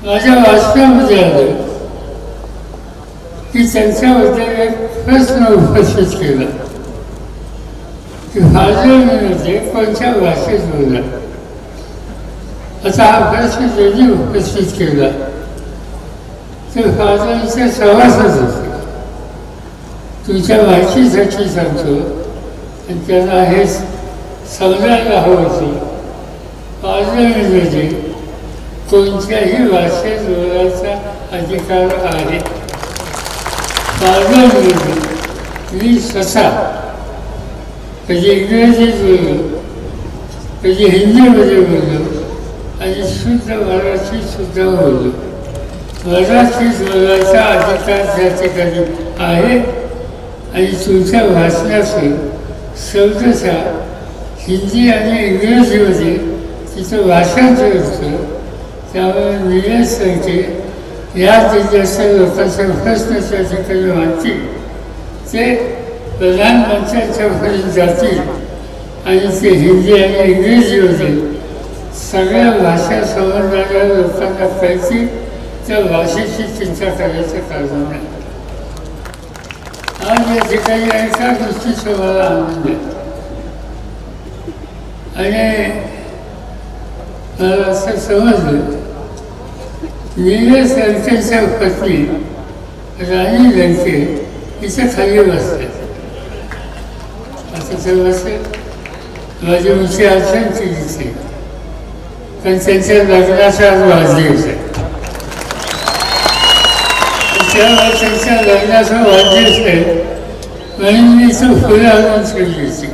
माझ्या वाचनामध्ये आलं की त्यांच्याबद्दल एक प्रश्न उपस्थित केला की फादरांमध्ये कोणत्या भाषेत बोलला. आता हा प्रश्न ज्यांनी उपस्थित केला तर फादरांच्या सहवासच होते. तुमच्या माहितीसाठी सांगतो आणि त्यांना हे समजायला हवं होतं. फादरांमध्ये कोणत्याही भाषेत बोलायचा अधिकार आहे. फादरांमध्ये मी स्वतः कधी इंग्रजीत बोललो, कधी हिंदीमध्ये बोललो आणि शुद्ध मराठीसुद्धा बोललो. मराठीत बोलायचा अधिकार त्या ठिकाणी आहे आणि तुमच्या भाषणातून शब्दशः हिंदी आणि इंग्रजीमध्ये तिचं भाषांतर होतं. त्यामुळे निलेश संख्ये या जिल्ह्याच्या लोकांचे प्रश्न त्या ठिकाणी मांडतील ते प्रधानमंत्र्यांच्यापर्यंत जातील आणि ते हिंदी आणि इंग्रजीमध्ये सगळ्या भाषा समजणाऱ्या लोकांना कळतील. त्या भाषेची चिंता करायचं कारण नाही. आज या ठिकाणी एका गोष्टीचा मला आनंद आहे आणि मला असं समजलं निलेश लंकेच्या पत्नी राणी लंके तिच्या खाली बसतात. असं ते बसते माझी उंची अडचण केली पण त्यांच्या लग्नाचा आज वाढदिवस आहे. त्यामुळे त्यांच्या लग्नाचा वाढदिवस आहे म्हणून मी इथं फुलं आणून ठेवली होती.